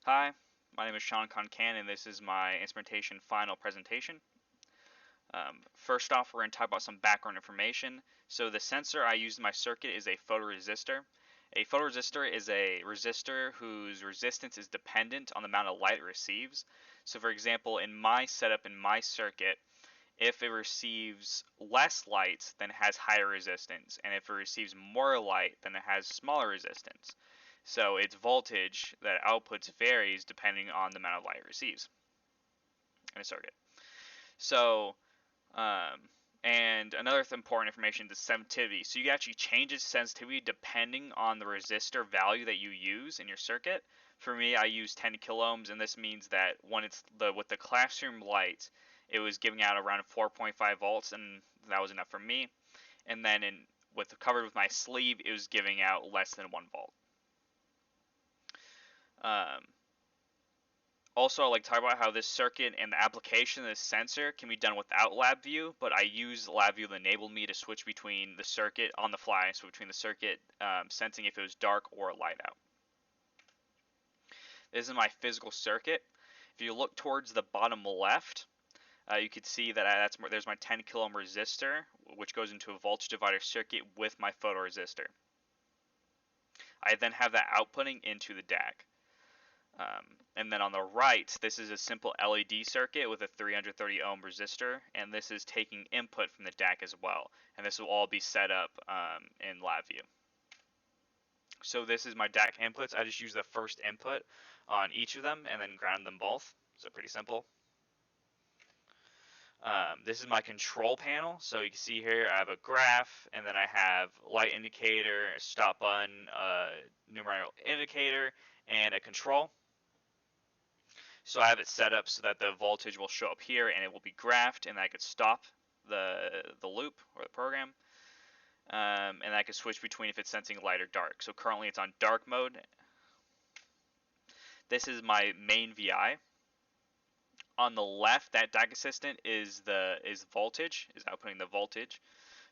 Hi, my name is Concannon, and this is my instrumentation final presentation. First off, we're going to talk about some background information. So the sensor I use in my circuit is a photoresistor. A photoresistor is a resistor whose resistance is dependent on the amount of light it receives. So for example, in my setup in my circuit, if it receives less light, then it has higher resistance, and if it receives more light, then it has smaller resistance. So its voltage that it outputs varies depending on the amount of light it receives in a circuit. So, and another important information is sensitivity. So you can actually change its sensitivity depending on the resistor value that you use in your circuit. For me, I use 10 kiloohms, and this means that when it's with the classroom light, it was giving out around 4.5 volts, and that was enough for me. And then covered with my sleeve, it was giving out less than 1 volt. Also, I'd like to talk about how this circuit and the application of this sensor can be done without LabVIEW, but I use LabVIEW to enable me to switch between the circuit on the fly, so between the circuit sensing if it was dark or light out. This is my physical circuit. If you look towards the bottom left, you can see that there's my 10 kilo ohm resistor, which goes into a voltage divider circuit with my photoresistor. I then have that outputting into the DAC. And then on the right, this is a simple LED circuit with a 330 ohm resistor, and this is taking input from the DAC as well. And this will all be set up in LabVIEW. So this is my DAC inputs. I just use the first input on each of them and then ground them both. So pretty simple. This is my control panel. So you can see here I have a graph, and then I have light indicator, a stop button, numerical indicator, and a control. So I have it set up so that the voltage will show up here and it will be graphed, and I could stop the loop or the program. And I could switch between if it's sensing light or dark. So currently it's on dark mode. This is my main VI. On the left, that DAC assistant is voltage, is outputting the voltage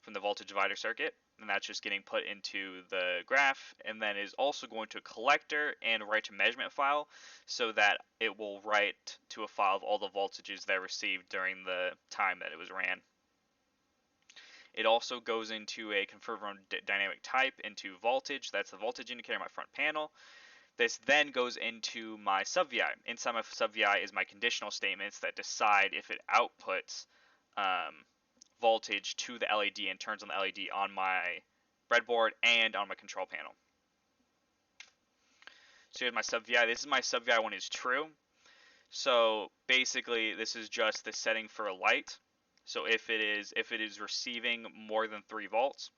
from the voltage divider circuit, and that's just getting put into the graph, and then is also going to a collector and write to measurement file, so that it will write to a file of all the voltages that I received during the time that it was ran. It also goes into a converter dynamic type into voltage. That's the voltage indicator on my front panel. This then goes into my sub-VI. Inside my sub-VI is my conditional statements that decide if it outputs voltage to the LED and turns on the LED on my breadboard and on my control panel. So here's my sub-VI. This is my sub-VI when it's true. So basically, this is just the setting for a light. So if it is receiving more than 3 volts,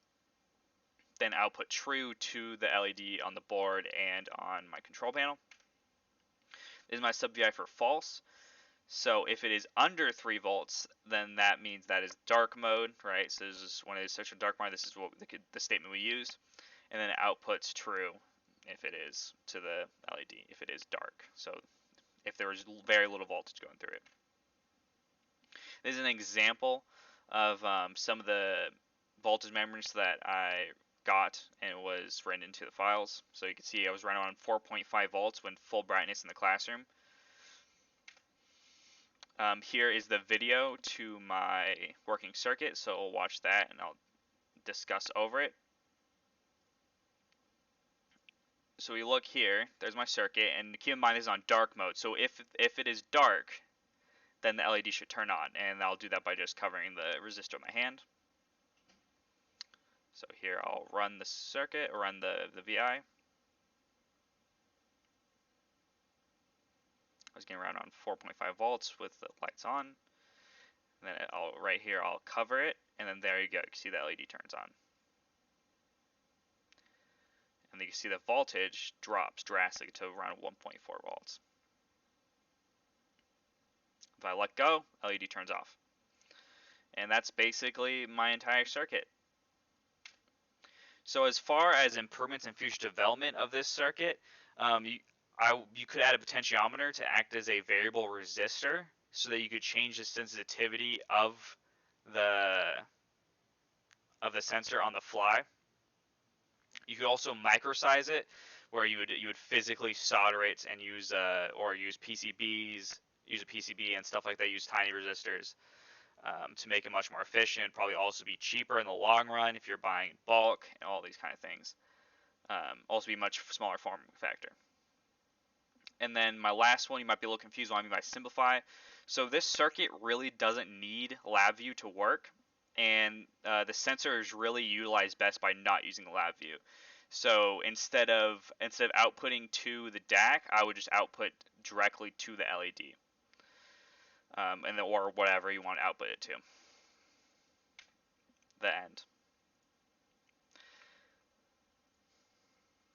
then output true to the LED on the board and on my control panel. This is my sub-VI for false. So if it is under 3 volts, then that means that is dark mode, right? So this is when it is such a dark mode, this is what the statement we use. And then it outputs true if it is to the LED, if it is dark. So if there is very little voltage going through it. This is an example of some of the voltage measurements that I got and it was written into the files. So you can see I was running on 4.5 volts when full brightness in the classroom. Here is the video to my working circuit, so I'll watch that and I'll discuss over it. So we look here, there's my circuit, and keep in mind this is on dark mode. So if it is dark, then the LED should turn on, and I'll do that by just covering the resistor with my hand. So here I'll run the circuit, or run the VI. I was getting around on 4.5 volts with the lights on. And then right here I'll cover it, and then there you go. You can see the LED turns on. And you can see the voltage drops drastically to around 1.4 volts. If I let go, LED turns off. And that's basically my entire circuit. So as far as improvements in future development of this circuit, you could add a potentiometer to act as a variable resistor so that you could change the sensitivity of the sensor on the fly. You could also microsize it where you would physically solder it and use or use PCBs, use a PCB and stuff like that. Use tiny resistors to make it much more efficient. Probably also be cheaper in the long run if you're buying in bulk and all these kind of things. Also be much smaller form factor. And then my last one, you might be a little confused what I mean by simplify. So this circuit really doesn't need LabVIEW to work, and the sensor is really utilized best by not using the LabVIEW. So instead of outputting to the DAC, I would just output directly to the LED, or whatever you want to output it to. The end.